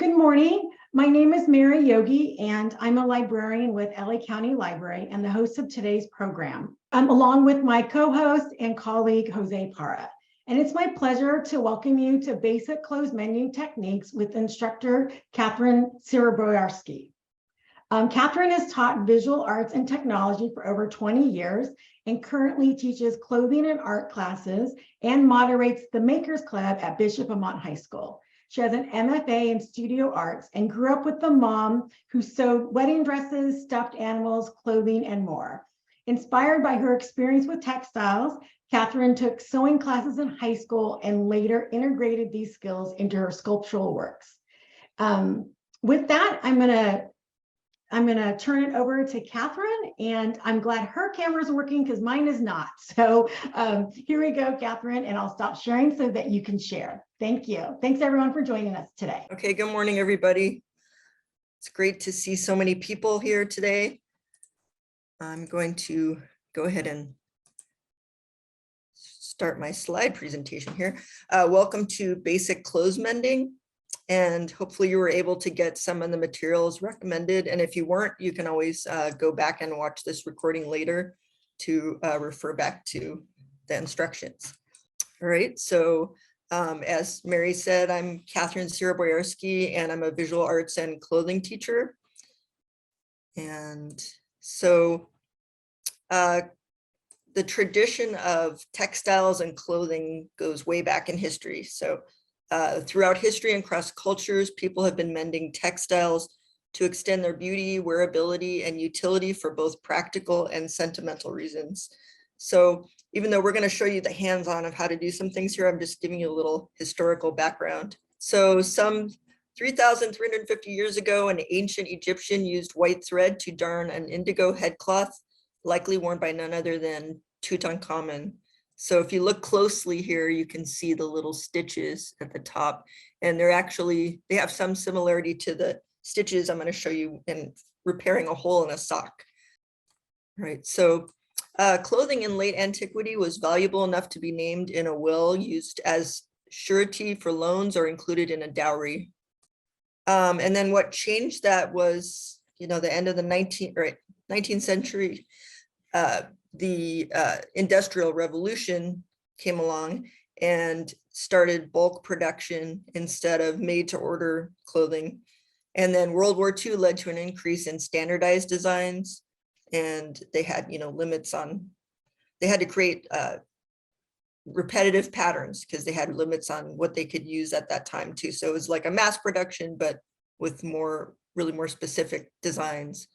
Good morning. My name is Mary Yogi, and I'm a librarian with LA County Library and the host of today's program. I'm along with my co-host and colleague, Jose Parra. And it's my pleasure to welcome you to Basic Clothes Mending Techniques with instructor Catherine Siraboyarski. Catherine has taught visual arts and technology for over 20 years and currently teaches clothing and art classes and moderates the Makers Club at Bishop Amat High School. She has an MFA in studio arts and grew up with a mom who sewed wedding dresses, stuffed animals, clothing, and more. Inspired by her experience with textiles, Catherine took sewing classes in high school and later integrated these skills into her sculptural works. With that, I'm gonna turn it over to Catherine, and I'm glad her camera is working because mine is not. So here we go, Catherine, and I'll stop sharing so that you can share. Thank you. Thanks everyone for joining us today. Okay, good morning, everybody. It's great to see so many people here today. I'm going to go ahead and start my slide presentation here. Welcome to Basic Clothes Mending. And hopefully you were able to get some of the materials recommended. And if you weren't, you can always go back and watch this recording later to refer back to the instructions. All right, so as Mary said, I'm Catherine Siraboyarski, and I'm a visual arts and clothing teacher. And so the tradition of textiles and clothing goes way back in history. So throughout history and across cultures, people have been mending textiles to extend their beauty, wearability, and utility for both practical and sentimental reasons. So even though we're going to show you the hands-on of how to do some things here, I'm just giving you a little historical background. So some 3,350 years ago, an ancient Egyptian used white thread to darn an indigo headcloth, likely worn by none other than Tutankhamun. So if you look closely here, you can see the little stitches at the top, and they have some similarity to the stitches I'm going to show you in repairing a hole in a sock. Right, so clothing in late antiquity was valuable enough to be named in a will, used as surety for loans, or included in a dowry. And then what changed that was, the end of the 19th century, the Industrial Revolution came along and started bulk production instead of made-to-order clothing. And then World War II led to an increase in standardized designs, and they had, limits on, they had to create repetitive patterns because they had limits on what they could use at that time too. So it was like a mass production, but with really more specific designs.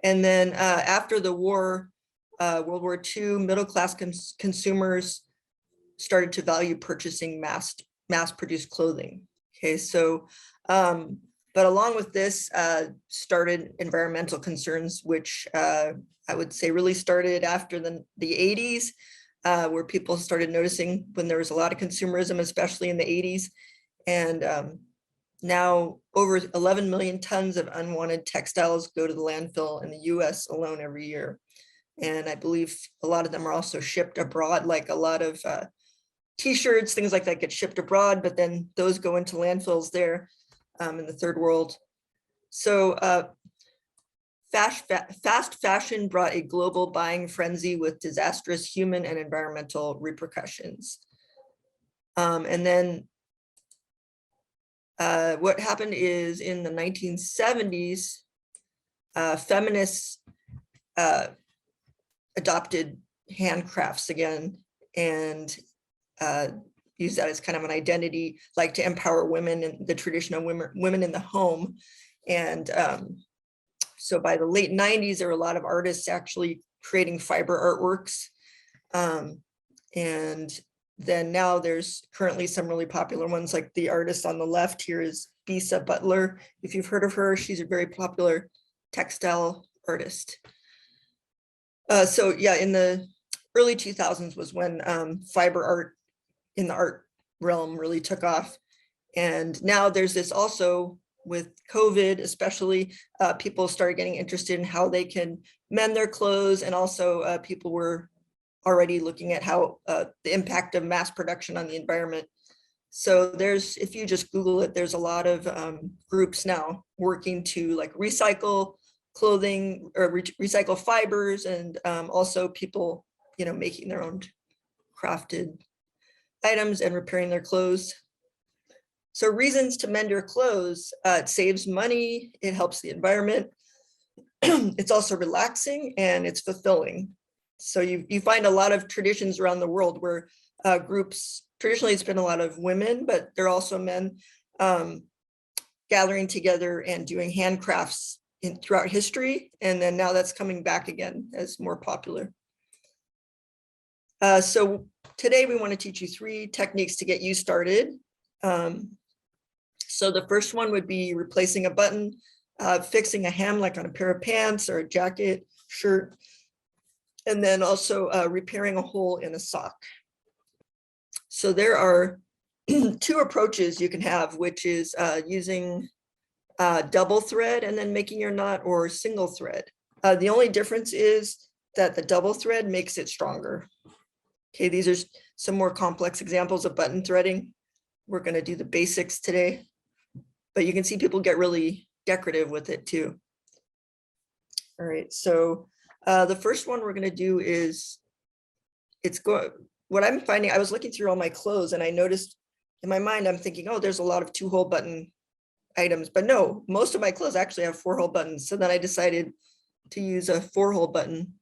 And then after the war, World War II, middle-class consumers started to value purchasing mass-produced clothing. Okay, so, but along with this started environmental concerns, which I would say really started after the 80s, where people started noticing when there was a lot of consumerism, especially in the 80s. And now over 11 million tons of unwanted textiles go to the landfill in the US alone every year. And I believe a lot of them are also shipped abroad, like a lot of t-shirts, things like that get shipped abroad, but then those go into landfills there in the third world. So fast fashion brought a global buying frenzy with disastrous human and environmental repercussions. And then what happened is in the 1970s, feminists adopted handcrafts again and use that as kind of an identity, like to empower women and the tradition of women in the home. And so by the late 90s, there were a lot of artists actually creating fiber artworks. And then now there's currently some really popular ones, like the artist on the left here is Bisa Butler. If you've heard of her, she's a very popular textile artist. So yeah, in the early 2000s was when fiber art in the art realm really took off. And now there's this also with COVID, especially people started getting interested in how they can mend their clothes. And also people were already looking at how the impact of mass production on the environment. So if you just Google it, there's a lot of groups now working to like recycle clothing or recycle fibers, and also people, making their own crafted items and repairing their clothes. So reasons to mend your clothes: it saves money, it helps the environment, it's also relaxing, and it's fulfilling. So you find a lot of traditions around the world where groups, traditionally it's been a lot of women, but there are also men gathering together and doing handcrafts throughout history. And then now that's coming back again as more popular. So today we want to teach you 3 techniques to get you started. So the first one would be replacing a button, fixing a hem like on a pair of pants or a jacket, shirt, and then also repairing a hole in a sock. So there are 2 approaches you can have, which is using double thread and then making your knot, or single thread. The only difference is that the double thread makes it stronger. Okay, these are some more complex examples of button threading. We're going to do the basics today, but you can see people get really decorative with it too. All right, so the first one we're going to do is, what I'm finding, I was looking through all my clothes and I noticed in my mind, I'm thinking, oh, there's a lot of 2-hole button items, but no, most of my clothes actually have 4-hole buttons. So then I decided to use a 4-hole button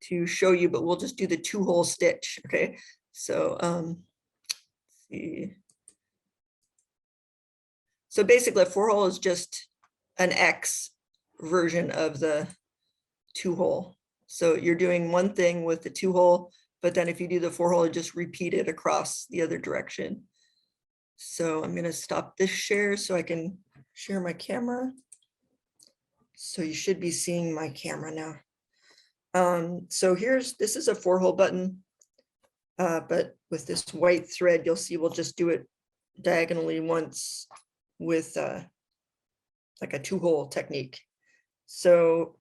to show you, but we'll just do the 2-hole stitch. Okay, so let's see. So basically a 4-hole is just an X version of the 2-hole. So you're doing one thing with the 2-hole, but then if you do the 4-hole, just repeat it across the other direction. So I'm going to stop this share so I can share my camera. So you should be seeing my camera now. So this is a 4-hole button, but with this white thread, you'll see we'll just do it diagonally once with like a 2-hole technique. So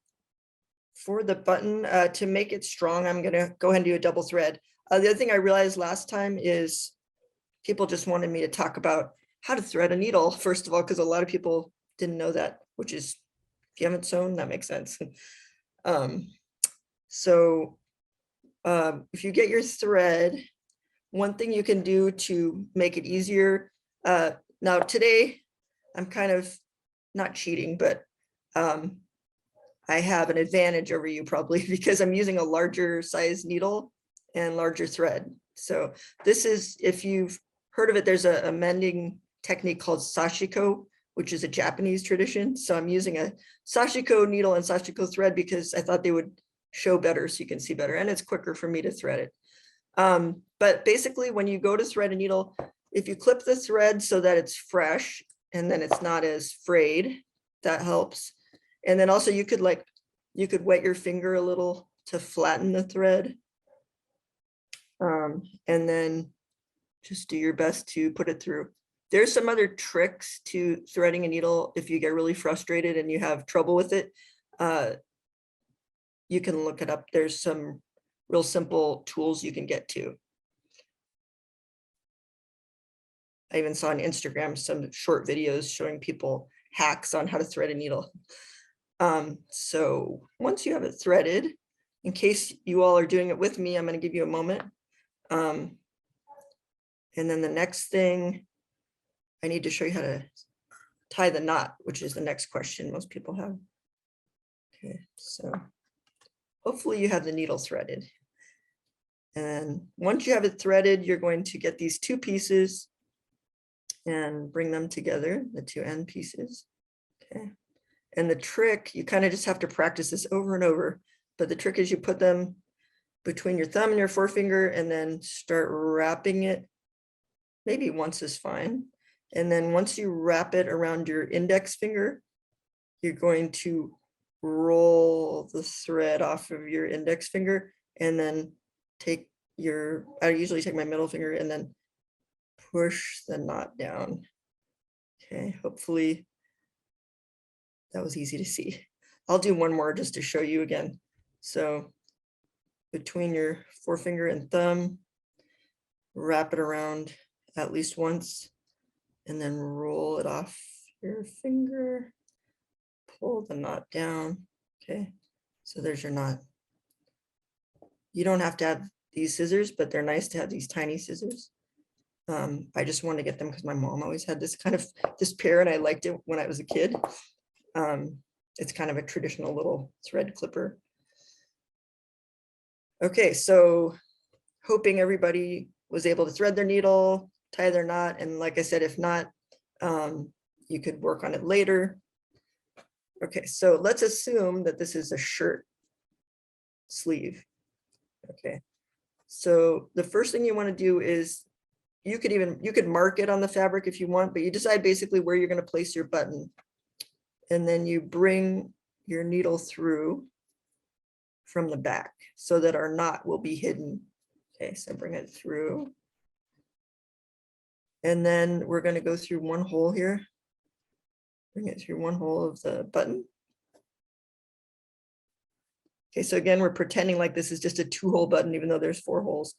for the button, to make it strong, I'm going to go ahead and do a double thread. The other thing I realized last time is people just wanted me to talk about how to thread a needle, first of all, because a lot of people didn't know that, which is, if you haven't sewn, that makes sense. So if you get your thread, one thing you can do to make it easier, now today, I'm kind of not cheating, but I have an advantage over you probably because I'm using a larger size needle and larger thread. So this is, if you've heard of it, there's a mending technique called sashiko, which is a Japanese tradition. So I'm using a sashiko needle and sashiko thread because I thought they would show better so you can see better, and it's quicker for me to thread it. But basically when you go to thread a needle, if you clip the thread so that it's fresh and then it's not as frayed, that helps. And then also you could wet your finger a little to flatten the thread. And then just do your best to put it through. There's some other tricks to threading a needle if you get really frustrated and you have trouble with it. You can look it up. There's some real simple tools you can get to. I even saw on Instagram some short videos showing people hacks on how to thread a needle. So once you have it threaded, in case you all are doing it with me, I'm going to give you a moment. And then the next thing, I need to show you how to tie the knot, which is the next question most people have. Okay, so hopefully you have the needle threaded. And once you have it threaded, you're going to get these 2 pieces and bring them together, the 2 end pieces. Okay. And the trick, you kind of just have to practice this over and over, but the trick is you put them between your thumb and your forefinger and then start wrapping it. Maybe once is fine. And then once you wrap it around your index finger, you're going to roll the thread off of your index finger and then I usually take my middle finger and then push the knot down. Okay, hopefully that was easy to see. I'll do one more just to show you again. So between your forefinger and thumb, wrap it around at least once, and then roll it off your finger, pull the knot down. Okay, so there's your knot. You don't have to have these scissors, but they're nice to have these tiny scissors. I just wanted to get them because my mom always had this pair, and I liked it when I was a kid. It's kind of a traditional little thread clipper. Okay, so hoping everybody was able to thread their needle, tie their knot, and like I said, if not, you could work on it later. Okay, so let's assume that this is a shirt sleeve. Okay, so the first thing you want to do is you could mark it on the fabric if you want, but you decide basically where you're going to place your button, and then you bring your needle through from the back so that our knot will be hidden. Okay, so bring it through, and then we're going to go through one hole here. Bring it through one hole of the button. Okay, so again, we're pretending like this is just a 2-hole button, even though there's 4 holes.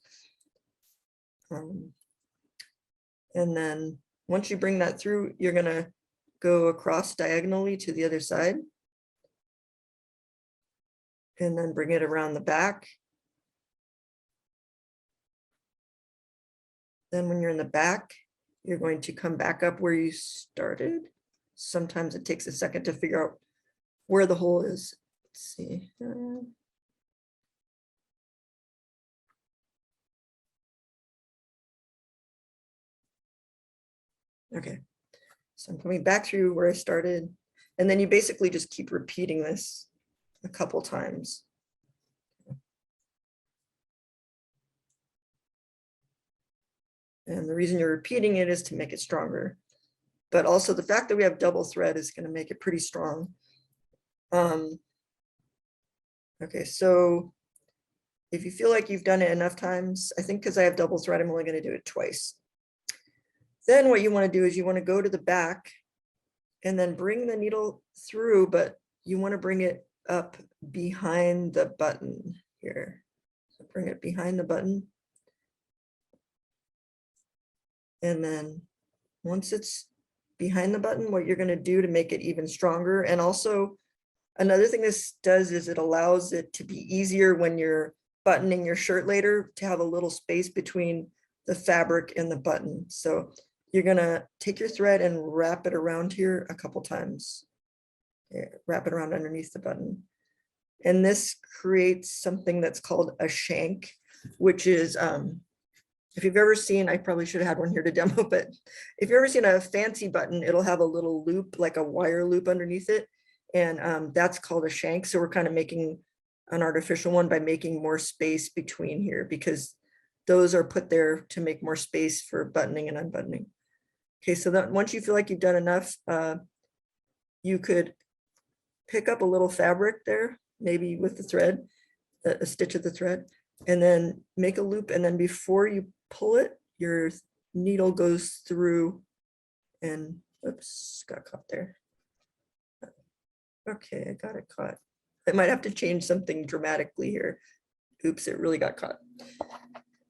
And then once you bring that through, you're going to go across diagonally to the other side. And then bring it around the back. Then when you're in the back, you're going to come back up where you started. Sometimes it takes a second to figure out where the hole is. Let's see. Okay, so I'm coming back through where I started, and then you basically just keep repeating this a couple times. And the reason you're repeating it is to make it stronger. But also the fact that we have double thread is going to make it pretty strong. Okay, so if you feel like you've done it enough times, I think because I have double thread, I'm only going to do it twice. Then what you want to do is you want to go to the back and then bring the needle through, but you want to bring it up behind the button here. So bring it behind the button. And then once it's behind the button, what you're going to do to make it even stronger, and also another thing this does is it allows it to be easier when you're buttoning your shirt later to have a little space between the fabric and the button. So you're going to take your thread and wrap it around here a couple times. Okay, wrap it around underneath the button. And this creates something that's called a shank, which is, if you've ever seen, I probably should have had one here to demo, but if you've ever seen a fancy button, it'll have a little loop, like a wire loop underneath it. And that's called a shank. So we're kind of making an artificial one by making more space between here, because those are put there to make more space for buttoning and unbuttoning. Okay, so that once you feel like you've done enough, you could pick up a little fabric there, maybe with the thread, a stitch of the thread, and then make a loop. And then before you pull it, your needle goes through and, oops, got caught there. Okay, I got it caught. I might have to change something dramatically here. Oops, it really got caught.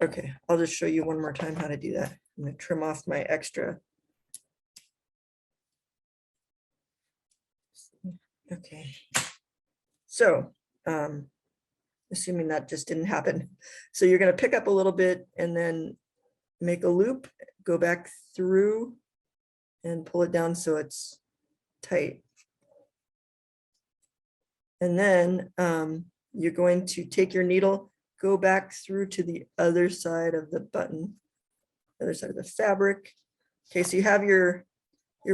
Okay, I'll just show you one more time how to do that. I'm going to trim off my extra. Okay, so assuming that just didn't happen. So you're going to pick up a little bit and then make a loop, go back through and pull it down so it's tight. And then you're going to take your needle, go back through to the other side of the button, other side of the fabric. Okay, so you have your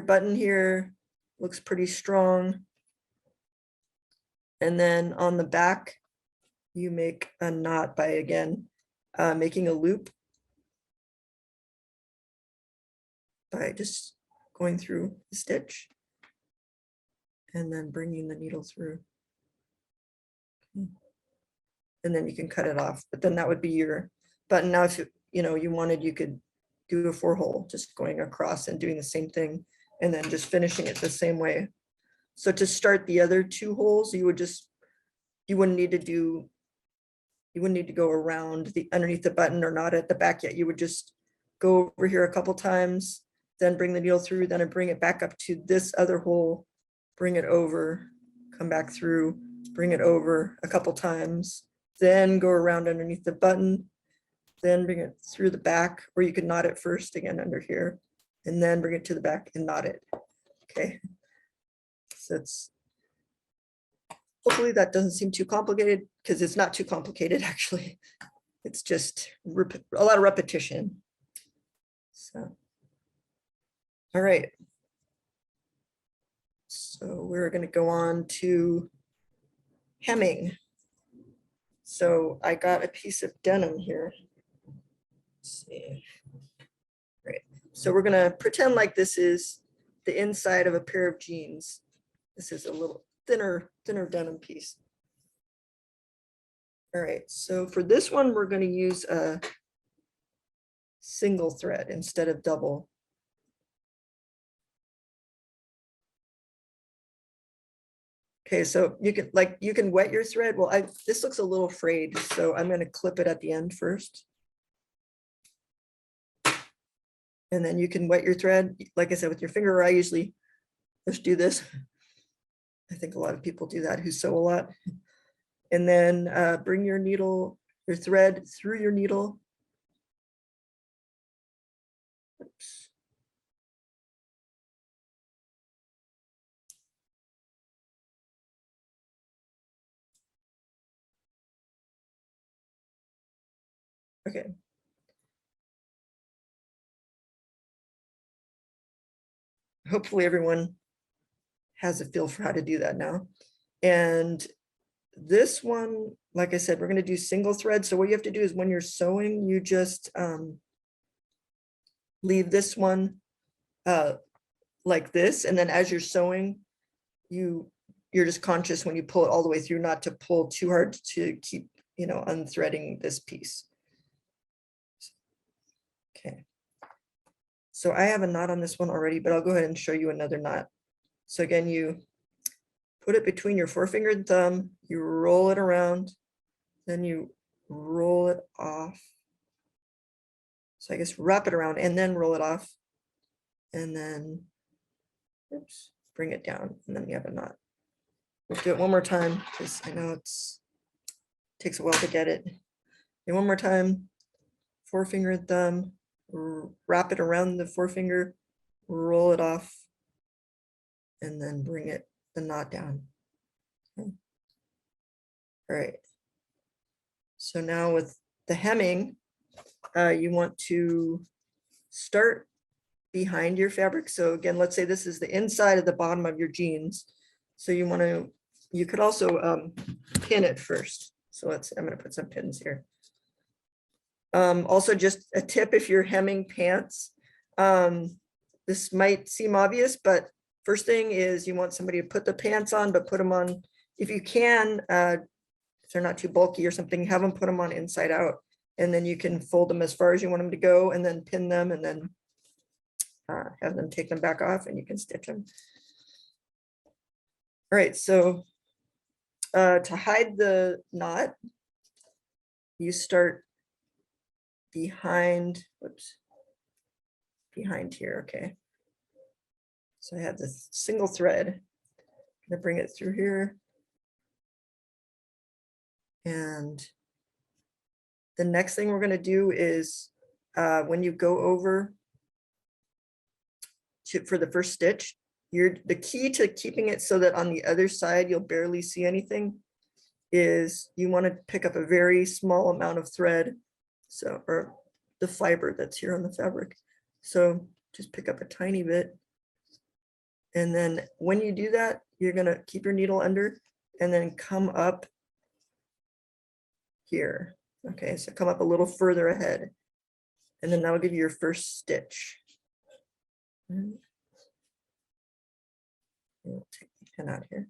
button here, looks pretty strong. And then on the back, you make a knot by, again, making a loop by just going through the stitch and then bringing the needle through. And then you can cut it off, but then that would be your button. Now, if you wanted, you could do a 4-hole, just going across and doing the same thing, and then just finishing it the same way. So to start the other 2 holes, you wouldn't need to go around underneath the button or not at the back yet. You would just go over here a couple times, then bring the needle through, then I bring it back up to this other hole, bring it over, come back through, bring it over a couple times, then go around underneath the button, then bring it through the back, or you can knot it first again under here, and then bring it to the back and knot it. Okay. So it's, hopefully that doesn't seem too complicated, because it's not too complicated actually. It's just a lot of repetition. So, all right. So we're going to go on to hemming. So I got a piece of denim here. Let's see. Right. So we're going to pretend like this is the inside of a pair of jeans. This is a little thinner denim piece. All right. So for this one, we're going to use a single thread instead of double. Okay, so you can wet your thread. Well, this looks a little frayed, so I'm going to clip it at the end first. And then you can wet your thread, like I said, with your finger. I usually just do this. I think a lot of people do that who sew a lot. And then bring your needle, your thread through your needle. Oops. Okay. Hopefully everyone has a feel for how to do that now. And this one, like I said, we're going to do single thread. So what you have to do is when you're sewing, you just leave this one like this. And then as you're sewing, you're just conscious when you pull it all the way through, not to pull too hard to keep, unthreading this piece. Okay. So I have a knot on this one already, but I'll go ahead and show you another knot. So again, you put it between your forefinger and thumb, you roll it around, then you roll it off. So I guess wrap it around and then roll it off. And then, oops, bring it down, and then you have a knot. We'll do it one more time, because I know takes a while to get it. And one more time, forefinger and thumb, wrap it around the forefinger, roll it off, and then bring the knot down. Okay. All right. So now with the hemming, you want to start behind your fabric. So again, let's say this is the inside of the bottom of your jeans. So you could also pin it first. So I'm going to put some pins here. Also, just a tip if you're hemming pants, this might seem obvious, but first thing is you want somebody to put the pants on, but put them on, if you can, if they're not too bulky or something, have them put them on inside out. And then you can fold them as far as you want them to go, and then pin them, and then have them take them back off, and you can stitch them. All right, so to hide the knot, you start behind, behind here, okay. So I have this single thread. I'm gonna bring it through here. And the next thing we're gonna do is when you go over for the first stitch, the key to keeping it so that on the other side you'll barely see anything is you want to pick up a very small amount of thread, or the fiber that's here on the fabric. So just pick up a tiny bit, and then when you do that, you're going to keep your needle under and then come up here. Okay, so come up a little further ahead, and then that'll give you your first stitch. We'll take the pin out here.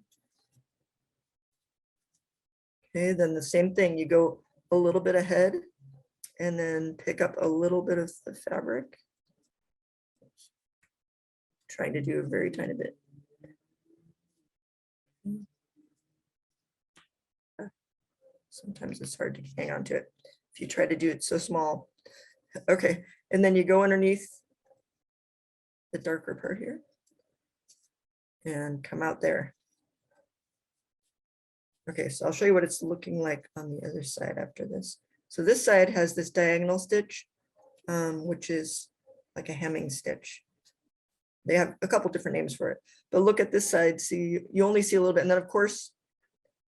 Okay, then the same thing, you go a little bit ahead and then pick up a little bit of the fabric. Trying to do a very tiny bit. Sometimes it's hard to hang on to it if you try to do it so small. Okay, And then you go underneath the darker part here and come out there. Okay, so I'll show you what it's looking like on the other side after this. So this side has this diagonal stitch, which is like a hemming stitch. They have a couple different names for it, but look at this side. See, you only see a little bit. And then of course,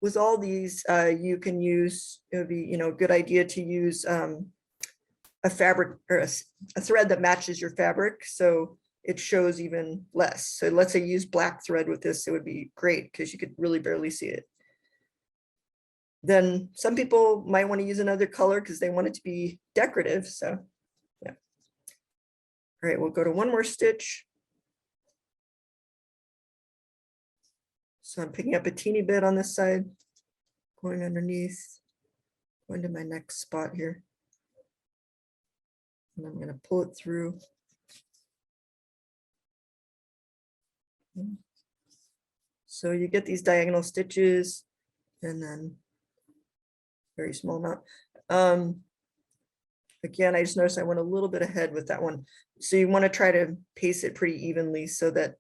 with all these, you can use, it would be, a good idea to use a fabric or a thread that matches your fabric. So it shows even less. So let's say you use black thread with this, it would be great because you could really barely see it. Then some people might want to use another color because they want it to be decorative. So yeah. All right, we'll go to one more stitch. So I'm picking up a teeny bit on this side, going underneath, going to my next spot here. And I'm going to pull it through. So you get these diagonal stitches and then very small amount. Again, I just noticed I went a little bit ahead with that one. So you want to try to pace it pretty evenly so that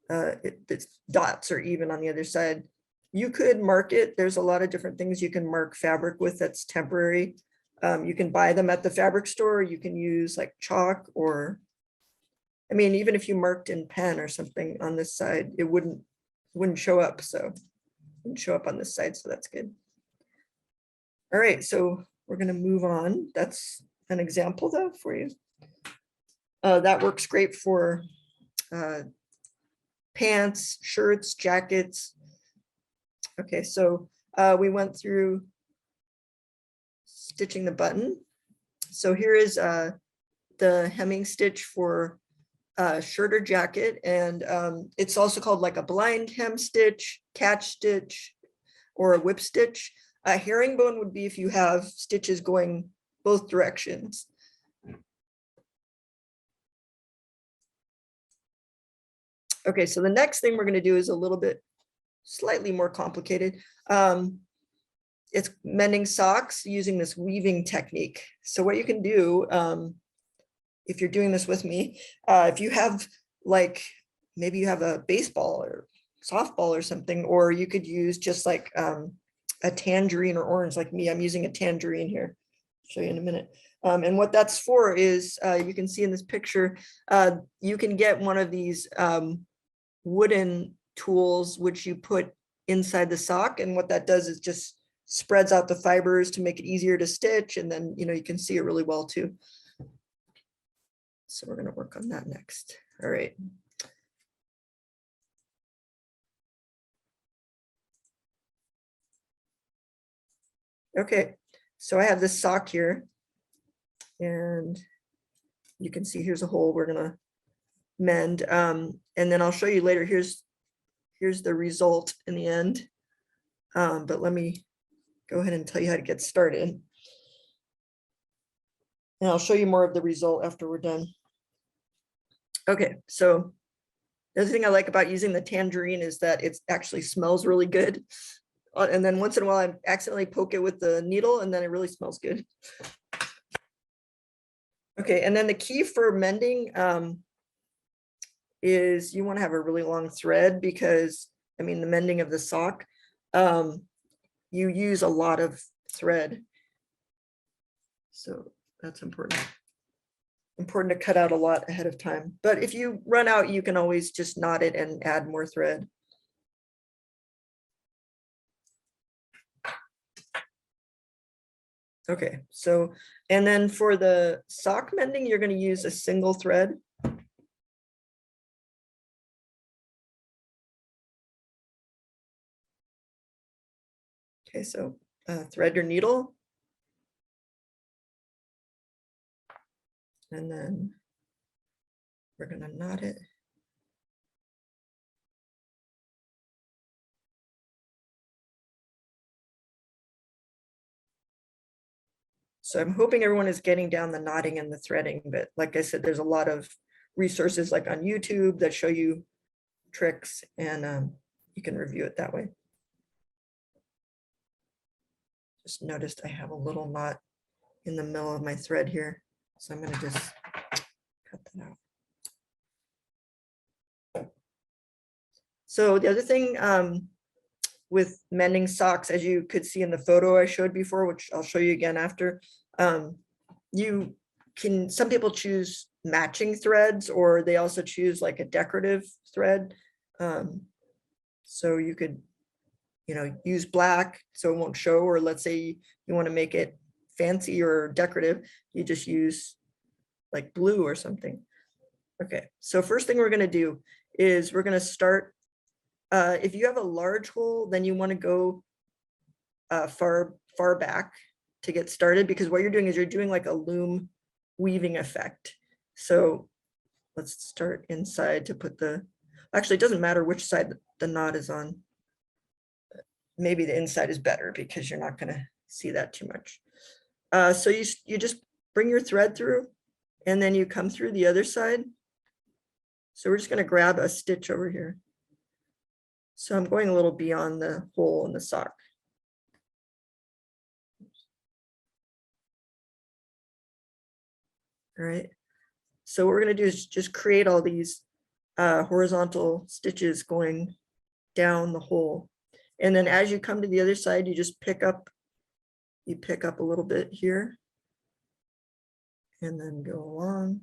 the dots are even on the other side. You could mark it. There's a lot of different things you can mark fabric with that's temporary. You can buy them at the fabric store. You can use like chalk, or I mean, even if you marked in pen or something on this side, it wouldn't show up. So it wouldn't show up on this side. So that's good. All right, so we're going to move on. That's an example though for you. That works great for pants, shirts, jackets. Okay, so we went through stitching the button. So here is the hemming stitch for shirt or jacket, and it's also called like a blind hem stitch, catch stitch, or a whip stitch. A herringbone would be if you have stitches going both directions. Okay, so the next thing we're going to do is a little bit slightly more complicated. It's mending socks using this weaving technique. So what you can do, if you're doing this with me, if you have like, maybe you have a baseball or softball or something, or you could use just like a tangerine or orange, like me, I'm using a tangerine here. I'll show you in a minute. And what that's for is, you can see in this picture, you can get one of these wooden tools, which you put inside the sock. And what that does is just spreads out the fibers to make it easier to stitch. And then, you can see it really well too. So we're going to work on that next. All right. Okay, so I have this sock here, and you can see here's a hole we're going to mend. And then I'll show you later, here's the result in the end. But let me go ahead and tell you how to get started. And I'll show you more of the result after we're done. Okay, so the other thing I like about using the tangerine is that it actually smells really good. And then once in a while, I accidentally poke it with the needle, and then it really smells good. Okay, and then the key for mending is you want to have a really long thread, because, I mean, the mending of the sock, you use a lot of thread. So that's important. Important to cut out a lot ahead of time. But if you run out, you can always just knot it and add more thread. Okay, so, and then for the sock mending, you're going to use a single thread. Okay, so thread your needle. And then we're going to knot it. So I'm hoping everyone is getting down the knotting and the threading, but like I said, there's a lot of resources like on YouTube that show you tricks, and you can review it that way. Just noticed I have a little knot in the middle of my thread here. So I'm going to just cut that out. So the other thing with mending socks, as you could see in the photo I showed before, which I'll show you again after, you can, some people choose matching threads, or they also choose like a decorative thread. So you could, you know, use black so it won't show, or let's say you want to make it fancy or decorative, you just use like blue or something. Okay, so first thing we're going to do is we're going to start, if you have a large hole, then you want to go far back to get started, because what you're doing is you're doing like a loom weaving effect. So let's start inside to put the, actually it doesn't matter which side the knot is on. Maybe the inside is better because you're not going to see that too much. So you just bring your thread through and then you come through the other side. So we're just going to grab a stitch over here. So I'm going a little beyond the hole in the sock. All right. So what we're going to do is just create all these horizontal stitches going down the hole. And then as you come to the other side, you just pick up a little bit here and then go along.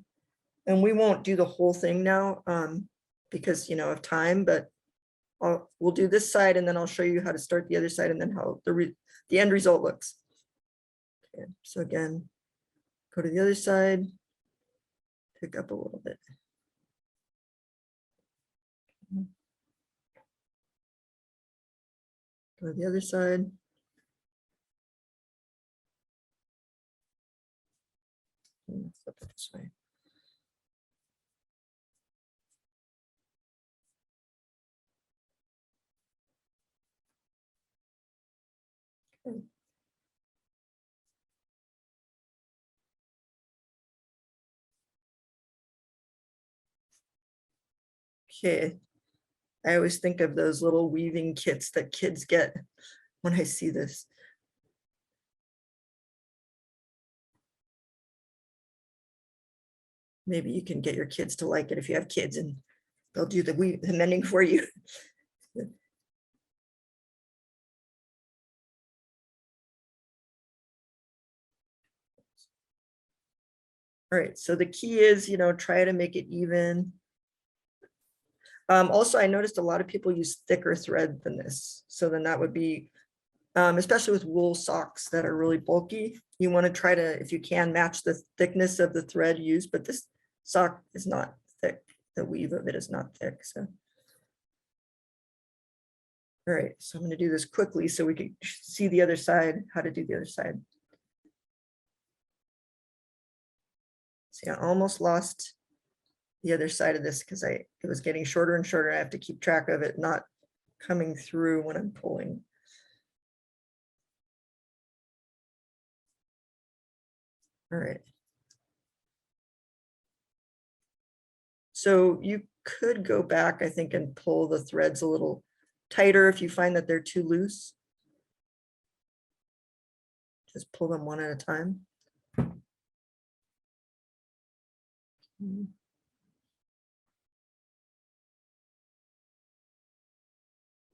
And we won't do the whole thing now because, you know, of time, but we'll do this side and then I'll show you how to start the other side and then how the end result looks. Okay, so again, go to the other side, pick up a little bit. Go to the other side. Flip it this way. Okay, I always think of those little weaving kits that kids get when I see this. Maybe you can get your kids to like it if you have kids and they'll do the mending for you. All right, so the key is, you know, try to make it even. Also, I noticed a lot of people use thicker thread than this. So then that would be, especially with wool socks that are really bulky, you want to try to, if you can, match the thickness of the thread used, but this sock is not thick. The weave of it is not thick. So, all right, so I'm going to do this quickly so we can see the other side, how to do the other side. See, I almost lost the other side of this because it was getting shorter and shorter. I have to keep track of it not coming through when I'm pulling. All right. So you could go back, I think, and pull the threads a little tighter if you find that they're too loose. Just pull them one at a time.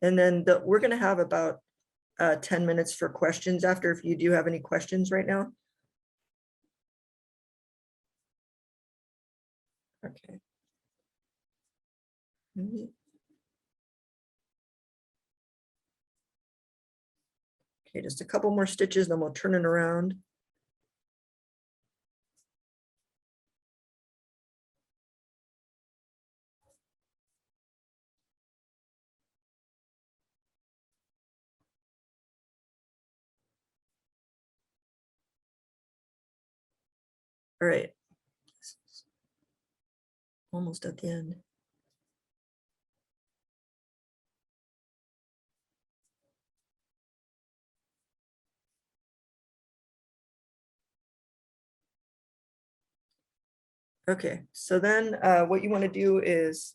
And then we're going to have about 10 minutes for questions after, if you do have any questions right now. Okay. Okay, just a couple more stitches, then we'll turn it around. All right. Almost at the end. Okay, so then what you want to do is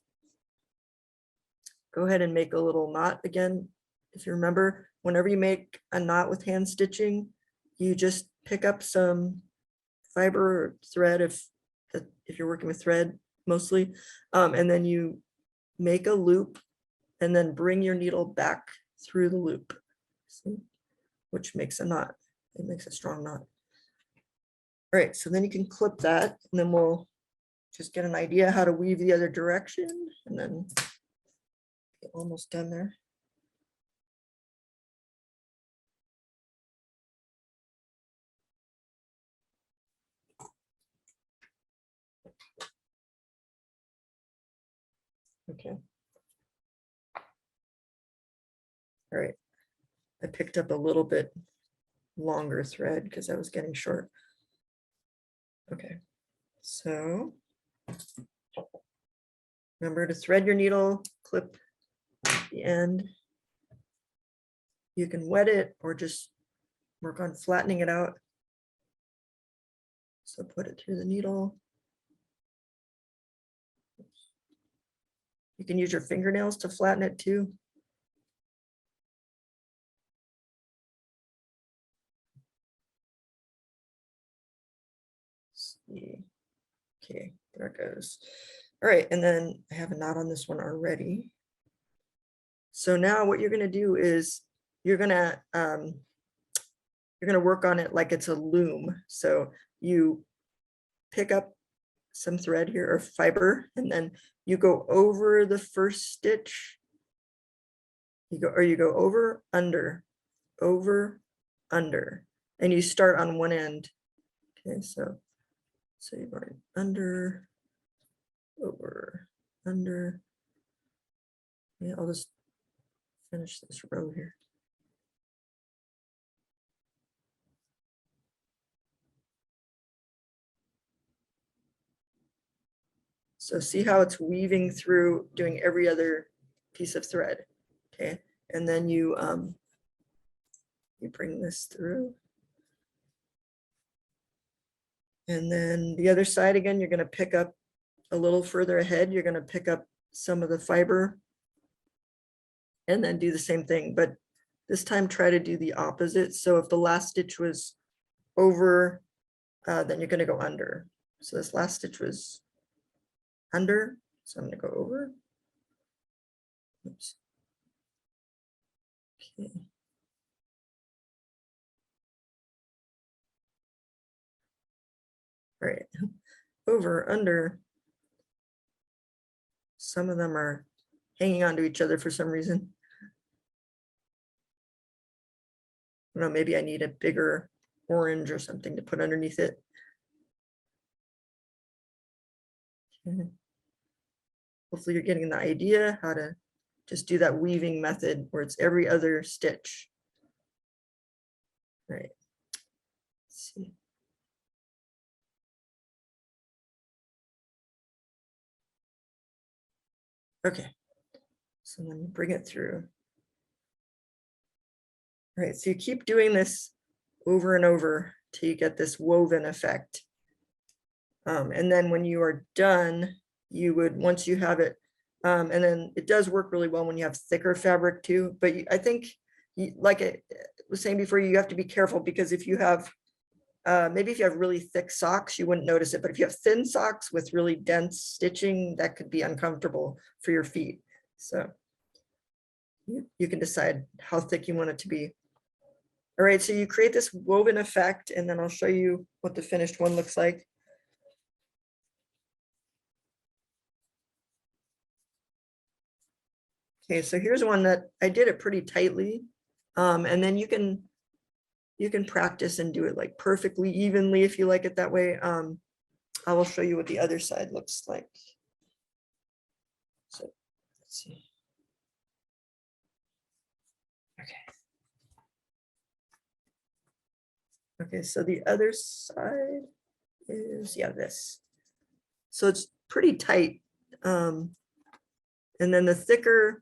go ahead and make a little knot again. If you remember, whenever you make a knot with hand stitching, you just pick up some fiber or thread if you're working with thread mostly, and then you make a loop and then bring your needle back through the loop, see? Which makes a knot. It makes a strong knot. All right, so then you can clip that, and then we'll just get an idea how to weave the other direction, and then get almost done there. Okay. All right. I picked up a little bit longer thread because I was getting short. Okay, so remember to thread your needle, clip the end. You can wet it or just work on flattening it out. So put it through the needle. You can use your fingernails to flatten it too. See. Okay, there it goes. All right, and then I have a knot on this one already. So now what you're going to do is you're going to work on it like it's a loom. So you pick up some thread here or fiber, and then you go over the first stitch. You go over, under, and you start on one end. Okay, so you're going under, over, under. Yeah, I'll just finish this row here. So see how it's weaving through, doing every other piece of thread. Okay, and then you bring this through. And then the other side again, you're going to pick up a little further ahead. You're going to pick up some of the fiber and then do the same thing. But this time try to do the opposite. So if the last stitch was over, then you're going to go under. So this last stitch was under. So I'm going to go over. Oops. Okay. All right, over, under. Some of them are hanging on to each other for some reason. I don't know, maybe I need a bigger orange or something to put underneath it. Okay. Hopefully you're getting the idea how to just do that weaving method where it's every other stitch. All right, let's see. Okay, so then you bring it through. All right, so you keep doing this over and over till you get this woven effect. And then when you are done, you would, once you have it, and then it does work really well when you have thicker fabric too, but I think, like I was saying before, you have to be careful because if you have, maybe if you have really thick socks, you wouldn't notice it, but if you have thin socks with really dense stitching, that could be uncomfortable for your feet. So you can decide how thick you want it to be. All right, so you create this woven effect, and then I'll show you what the finished one looks like. Okay, so here's one that I did it pretty tightly. And then you can practice and do it like perfectly evenly if you like it that way. I will show you what the other side looks like. So let's see. Okay, so the other side is, yeah, this. So it's pretty tight. And then the thicker,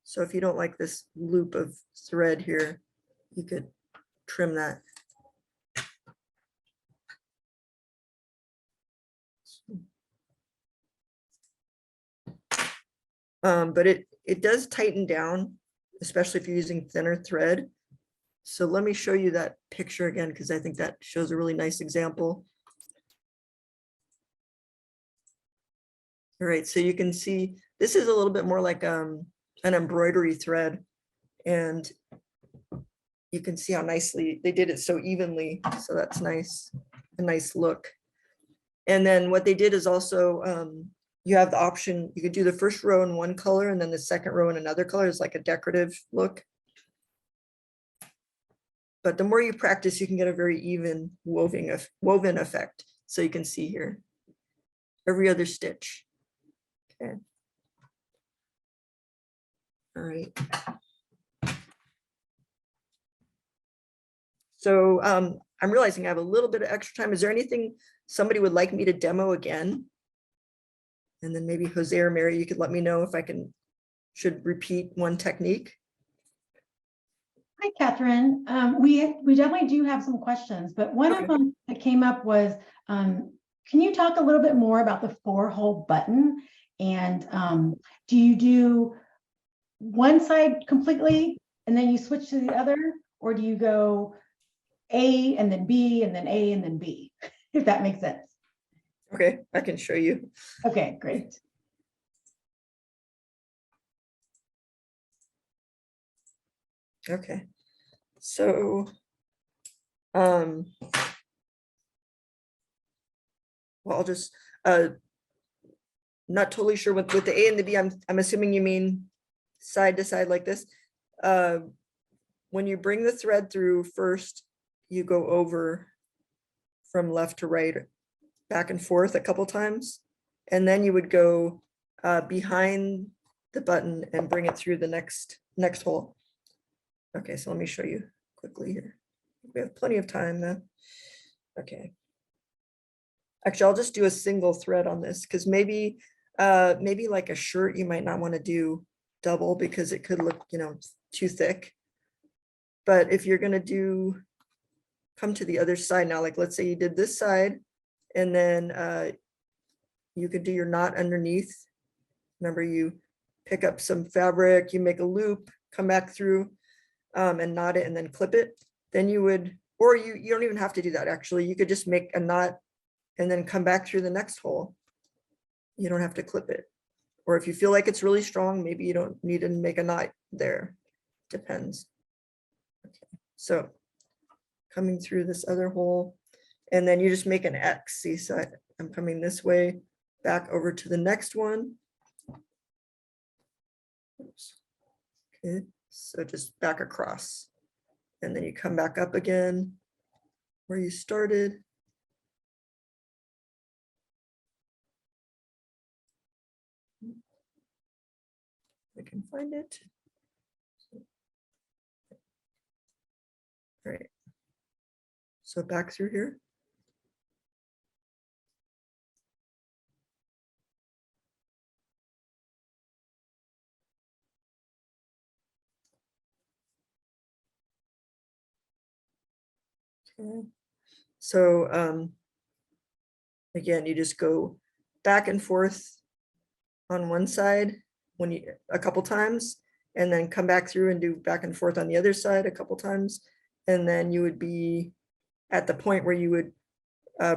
so if you don't like this loop of thread here, you could trim that. But it does tighten down, especially if you're using thinner thread. So let me show you that picture again, because I think that shows a really nice example. All right, so you can see this is a little bit more like an embroidery thread, and you can see how nicely they did it so evenly. So that's nice, a nice look. And then what they did is also you have the option, you could do the first row in one color and then the second row in another color. It's like a decorative look. But the more you practice, you can get a very even woven effect. So you can see here, every other stitch. Okay. All right. So I'm realizing I have a little bit of extra time. Is there anything somebody would like me to demo again? And then maybe Jose or Mary, you could let me know if I should repeat one technique. Hi, Catherine. We definitely do have some questions, but one of them that came up was, can you talk a little bit more about the 4-hole button? And do you do one side completely and then you switch to the other, or do you go A and then B and then A and then B, if that makes sense? Okay, I can show you. Okay, great. Okay, so well, I'll just not totally sure with the A and the B. I'm assuming you mean side to side like this. When you bring the thread through first, you go over from left to right, back and forth a couple times, and then you would go behind the button and bring it through the next hole. Okay, so let me show you quickly here. We have plenty of time then. Okay. Actually, I'll just do a single thread on this because maybe like a shirt, you might not want to do double because it could look, too thick. But if you're going to come to the other side now, like let's say you did this side, and then you could do your knot underneath. Remember, you pick up some fabric, you make a loop, come back through and knot it and then clip it. Then you would, or you don't even have to do that actually. You could just make a knot and then come back through the next hole. You don't have to clip it. Or if you feel like it's really strong, maybe you don't need to make a knot there. Depends. Okay. So coming through this other hole, and then you just make an X. See, so I'm coming this way, back over to the next one. Oops. Okay, so just back across. And then you come back up again where you started. I can find it. All right. So back through here. Okay. So again, you just go back and forth on one side a couple times, and then come back through and do back and forth on the other side a couple times. And then you would be at the point where you would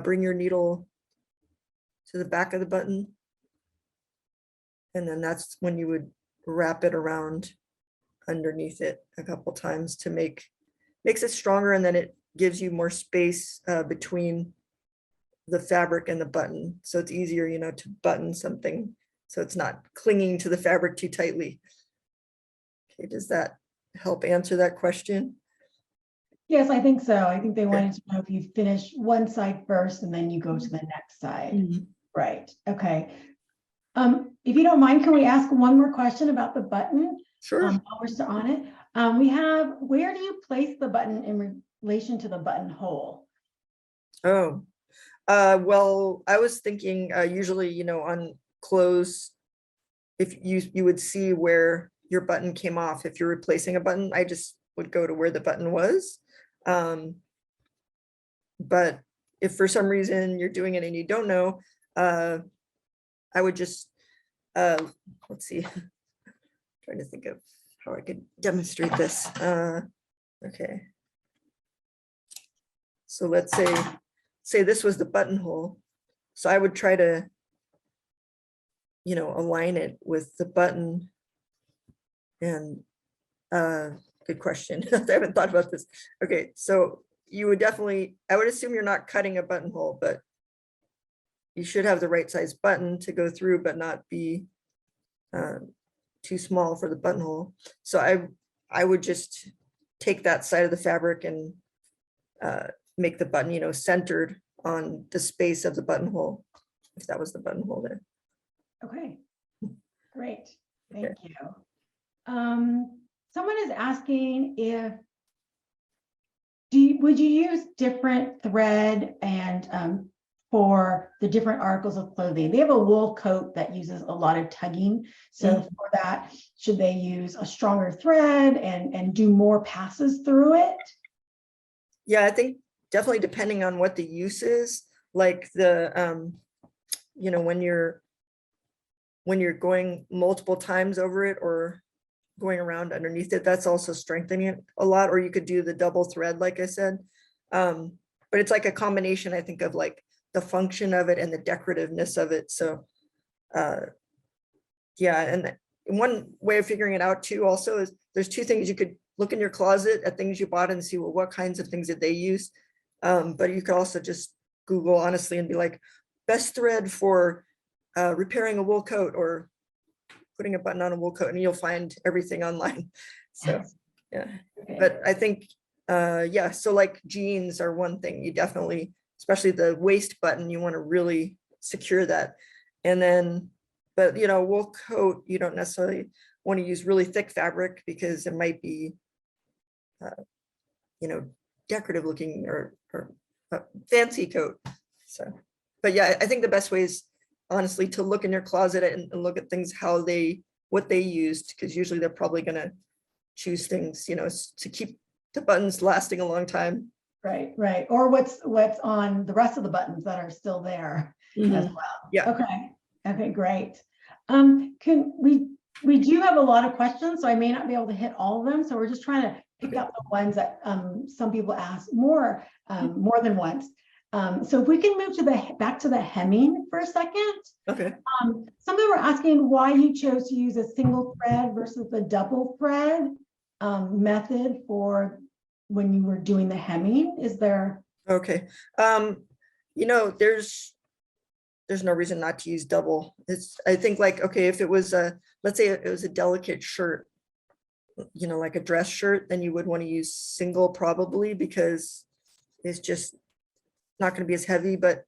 bring your needle to the back of the button. And then that's when you would wrap it around underneath it a couple times to makes it stronger, and then it gives you more space between the fabric and the button. So it's easier, to button something so it's not clinging to the fabric too tightly. Okay, does that help answer that question? Yes, I think so. I think they wanted to know if you finish one side first and then you go to the next side. Mm-hmm. Right. Okay. If you don't mind, can we ask one more question about the button? Sure. While we're still on it, we have, where do you place the button in relation to the buttonhole? Oh, well, I was thinking usually, on clothes, if you would see where your button came off. If you're replacing a button, I just would go to where the button was. But if for some reason you're doing it and you don't know, I would just, let's see, trying to think of how I could demonstrate this. Okay. So let's say this was the buttonhole. So I would try to, align it with the button. And good question. I haven't thought about this. Okay, so you would definitely, I would assume you're not cutting a buttonhole, but you should have the right size button to go through, but not be too small for the buttonhole. So I would just take that side of the fabric and make the button, centered on the space of the buttonhole, if that was the buttonhole there. Okay, great. Okay. Thank you. Someone is asking if would you use different thread and for the different articles of clothing? They have a wool coat that uses a lot of tugging. So for that, should they use a stronger thread and do more passes through it? Yeah, I think definitely depending on what the use is, like the when you're going multiple times over it or going around underneath it, that's also strengthening it a lot. Or you could do the double thread, like I said. But it's like a combination, I think, of like the function of it and the decorativeness of it. So yeah, and one way of figuring it out too also is there's two things. You could look in your closet at things you bought and see, well, what kinds of things did they use? But you could also just Google honestly and be like, best thread for repairing a wool coat or putting a button on a wool coat, and you'll find everything online. So yeah, Okay. but I think yeah, so like jeans are one thing you definitely, especially the waist button, you want to really secure that. And then, but wool coat, you don't necessarily want to use really thick fabric because it might be decorative looking or fancy coat. So, but yeah, I think the best way is honestly to look in your closet and look at things, what they used, because usually they're probably going to choose things, to keep the buttons lasting a long time. Right, right. Or what's on the rest of the buttons that are still there as well. Yeah. Okay, great. Can we do have a lot of questions, so I may not be able to hit all of them. So we're just trying to pick out the ones that some people ask more than once. So if we can move to back to the hemming for a second. Okay. Some of them were asking why you chose to use a single thread versus the double thread method for when you were doing the hemming. Is there? Okay. There's no reason not to use double. I think like, okay, if it was let's say it was a delicate shirt, like a dress shirt, then you would want to use single probably, because it's just not going to be as heavy. But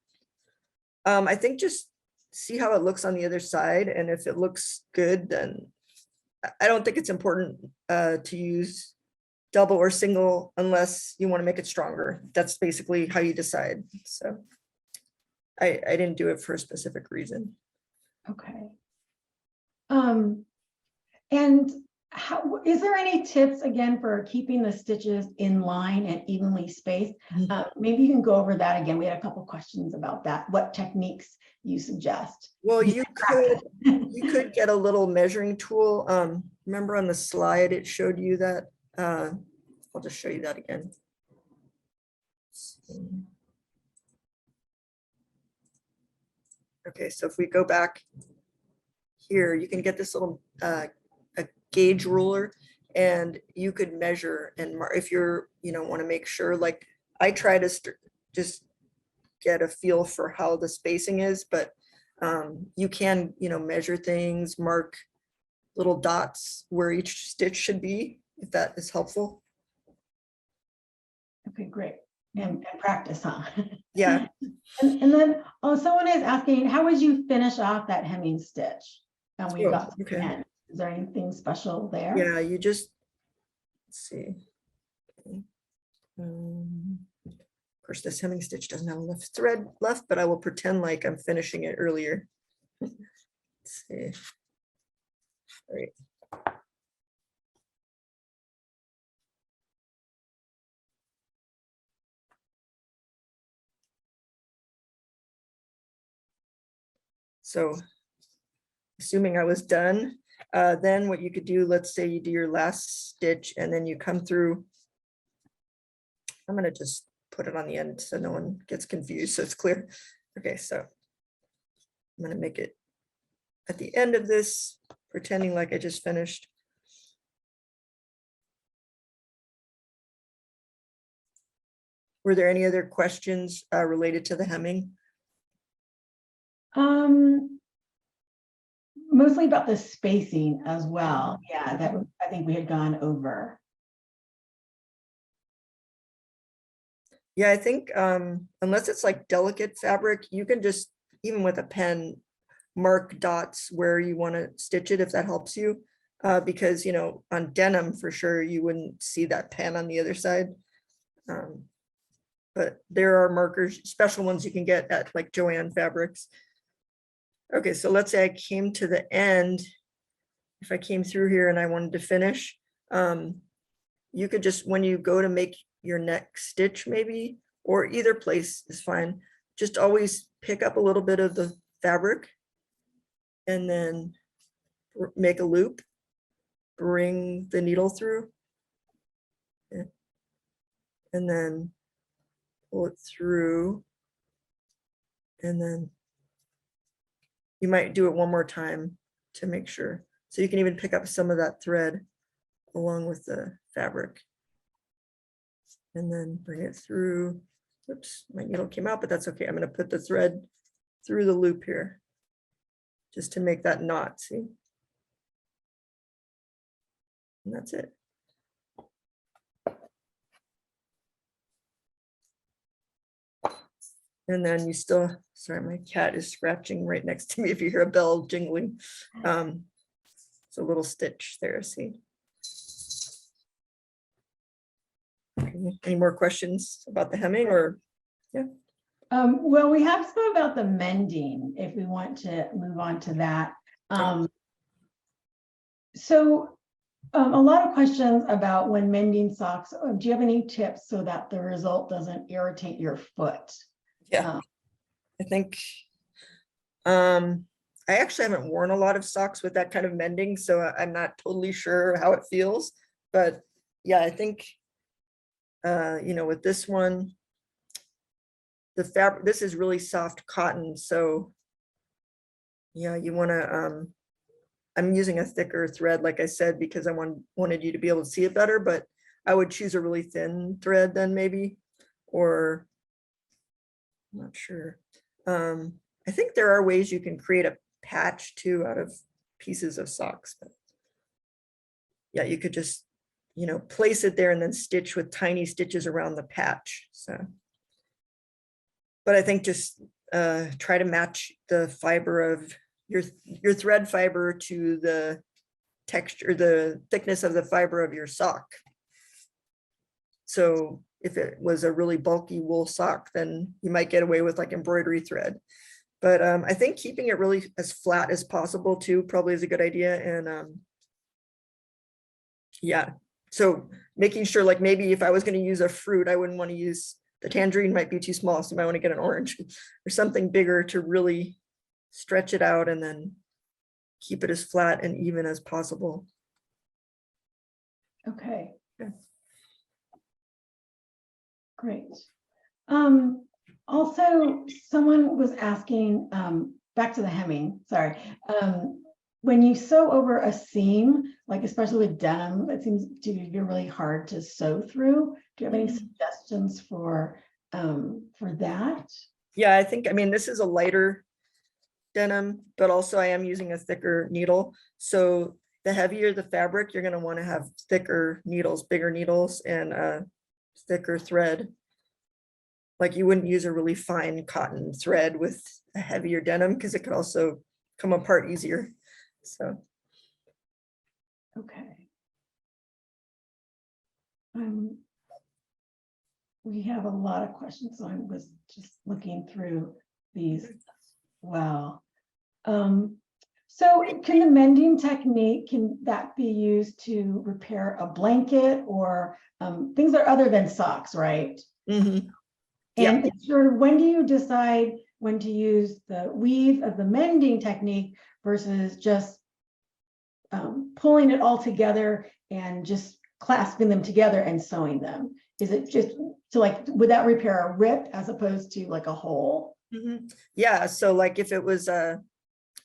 I think just see how it looks on the other side. And if it looks good, then I don't think it's important to use double or single unless you want to make it stronger. That's basically how you decide. So I didn't do it for a specific reason. Okay. And how is there any tips again for keeping the stitches in line and evenly spaced? Maybe you can go over that again. We had a couple questions about that. What techniques you suggest? Well, you could get a little measuring tool. Remember on the slide it showed you that. I'll just show you that again. Okay, so if we go back here, you can get this little a gauge ruler, and you could measure and if you're want to make sure, like I try to just get a feel for how the spacing is, but you can measure things, mark little dots where each stitch should be, if that is helpful. Okay, great. And practice, huh? Yeah. And then someone is asking, how would you finish off that hemming stitch? And we got to the end. Is there anything special there? Yeah, you just, let's see. Okay. Of course, this hemming stitch doesn't have enough thread left, but I will pretend like I'm finishing it earlier. Let's see. All right. So assuming I was done, then what you could do, let's say you do your last stitch and then you come through. I'm going to just put it on the end so no one gets confused, so it's clear. Okay, so I'm going to make it at the end of this, pretending like I just finished. Were there any other questions related to the hemming? Mostly about the spacing as well. Yeah, that I think we had gone over. Yeah, I think unless it's like delicate fabric, you can just, even with a pen, mark dots where you want to stitch it if that helps you. Because, you know, on denim for sure, you wouldn't see that pen on the other side. But there are markers, special ones you can get at like Joann Fabrics. Okay, so let's say I came to the end. If I came through here and I wanted to finish, you could just, when you go to make your next stitch maybe, or either place is fine, just always pick up a little bit of the fabric and then make a loop, bring the needle through, and then pull it through, and then you might do it one more time to make sure. So you can even pick up some of that thread along with the fabric. And then bring it through. Oops, my needle came out, but that's okay. I'm going to put the thread through the loop here just to make that knot, see? And that's it. And then you still, sorry, my cat is scratching right next to me if you hear a bell jingling. It's a little stitch there, see? Okay, any more questions about the hemming or, yeah? Well, we have some about the mending if we want to move on to that. So a lot of questions about when mending socks. Do you have any tips so that the result doesn't irritate your foot? Yeah, I think I actually haven't worn a lot of socks with that kind of mending, so I'm not totally sure how it feels. But yeah, I think you know, with this one, the fabric, this is really soft cotton, so yeah, you want to I'm using a thicker thread, like I said, because I wanted you to be able to see it better, but I would choose a really thin thread then maybe, or I'm not sure. I think there are ways you can create a patch too out of pieces of socks, but yeah, you could just, you know, place it there and then stitch with tiny stitches around the patch. So, but I think just try to match the fiber of your thread fiber to the texture, the thickness of the fiber of your sock. So if it was a really bulky wool sock, then you might get away with like embroidery thread. But I think keeping it really as flat as possible too probably is a good idea. And yeah, so making sure, like maybe if I was going to use a fruit, I wouldn't want to use, the tangerine might be too small, so you might want to get an orange or something bigger to really stretch it out and then keep it as flat and even as possible. Okay. Yeah. Great. Also, someone was asking, back to the hemming, sorry. When you sew over a seam, like especially with denim, it seems to be really hard to sew through. Do you have any suggestions for that? Yeah, I think, I mean, this is a lighter denim, but also I am using a thicker needle. So the heavier the fabric, you're going to want to have thicker needles, bigger needles, and a thicker thread. Like you wouldn't use a really fine cotton thread with a heavier denim because it could also come apart easier. So. Okay. We have a lot of questions, so I was just looking through these as well. So can the mending technique, can that be used to repair a blanket or things that are other than socks, right? Mm-hmm. And Yeah. sort of when do you decide when to use the weave of the mending technique versus just pulling it all together and just clasping them together and sewing them? Is it just, so like, would that repair a rip as opposed to like a hole? Mm-hmm. Yeah, so like if it was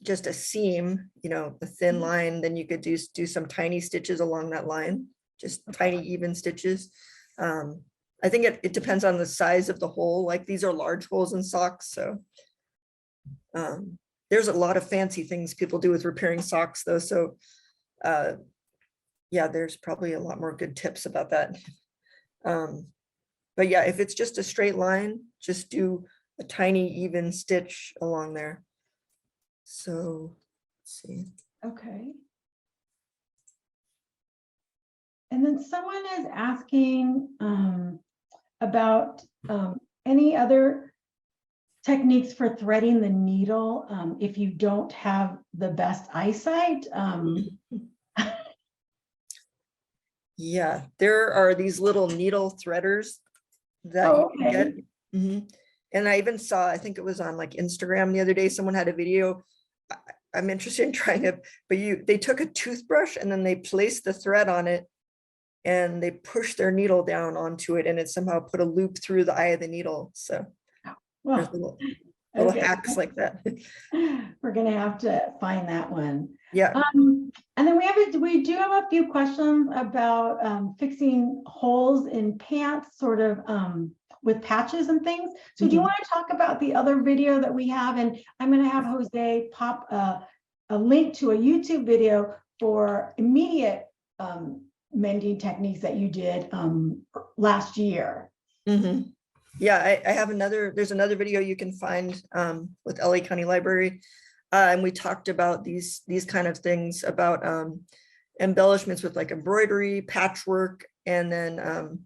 just a seam, you know, a thin line, then you could do some tiny stitches along that line, just tiny even stitches. I think it depends on the size of the hole. Like these are large holes in socks, so there's a lot of fancy things people do with repairing socks though. So yeah, there's probably a lot more good tips about that. But yeah, if it's just a straight line, just do a tiny even stitch along there. So let's see. Okay. And then someone is asking about any other techniques for threading the needle if you don't have the best eyesight. Yeah, there are these little needle threaders that you can get. And I even saw, I think it was on like Instagram the other day, someone had a video. I'm interested in trying it, but they took a toothbrush and then they placed the thread on it and they pushed their needle down onto it and it somehow put a loop through the eye of the needle. So there's little hacks like that. We're gonna have to find that one. Yeah. And then we do have a few questions about fixing holes in pants, sort of with patches and things. So do you want to talk about the other video that we have? And I'm going to have Jose pop a link to a YouTube video for immediate mending techniques that you did last year. Yeah, I have there's another video you can find with LA County Library. And we talked about these kind of things about embellishments with like embroidery, patchwork, and then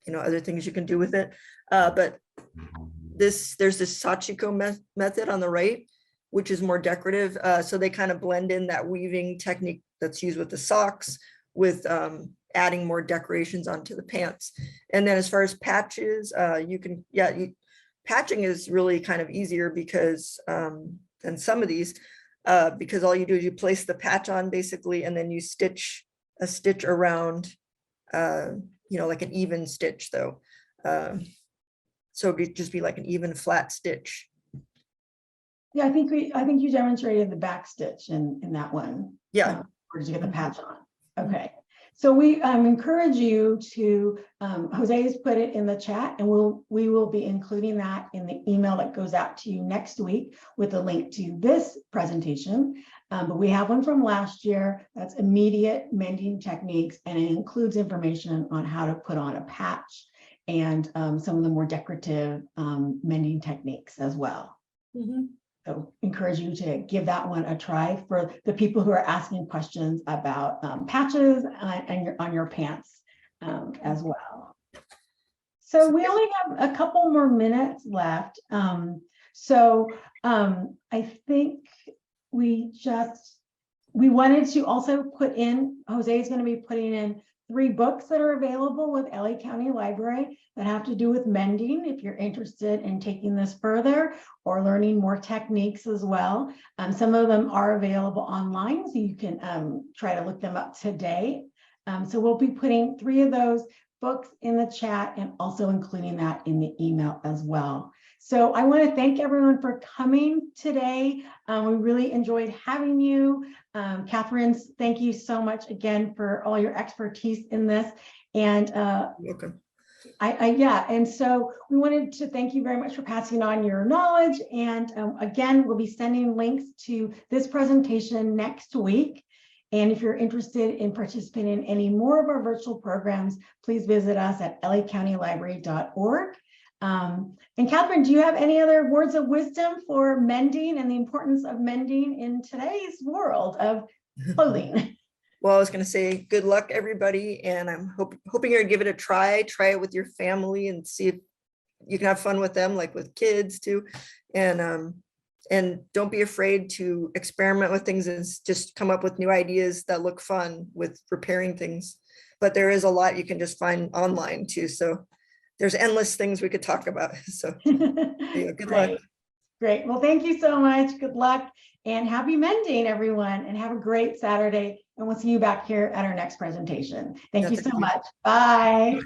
you know, other things you can do with it. But there's this Sachiko method on the right, which is more decorative. So they kind of blend in that weaving technique that's used with the socks with adding more decorations onto the pants. And then as far as patches, you can, patching is really kind of easier because than some of these, because all you do is you place the patch on basically, and then you stitch a stitch around, you know, like an even stitch though. So it'd just be like an even flat stitch. Yeah, I think you demonstrated the back stitch in that one. Yeah. Or did you get the patch on? Okay. So we encourage you to, Jose has put it in the chat, and we will be including that in the email that goes out to you next week with a link to this presentation. But we have one from last year that's immediate mending techniques, and it includes information on how to put on a patch and some of the more decorative mending techniques as well. So encourage you to give that one a try for the people who are asking questions about patches on your pants as well. So we only have a couple more minutes left. So I think we wanted to also put in, Jose is going to be putting in 3 books that are available with LA County Library that have to do with mending if you're interested in taking this further or learning more techniques as well. Some of them are available online, so you can try to look them up today. So we'll be putting 3 of those books in the chat and also including that in the email as well. So I want to thank everyone for coming today. We really enjoyed having you. Catherine, thank you so much again for all your expertise in this. And welcome. And so we wanted to thank you very much for passing on your knowledge. And again, we'll be sending links to this presentation next week. And if you're interested in participating in any more of our virtual programs, please visit us at lacountylibrary.org. And Catherine, do you have any other words of wisdom for mending and the importance of mending in today's world of clothing? Well, I was going to say good luck, everybody, and I'm hoping you're going to give it a try. Try it with your family and see if you can have fun with them, like with kids too. And don't be afraid to experiment with things and just come up with new ideas that look fun with repairing things. But there is a lot you can just find online too. So there's endless things we could talk about. So yeah, good luck. Great. Well, thank you so much. Good luck and happy mending, everyone, and have a great Saturday. And we'll see you back here at our next presentation. Thank you so much. Bye.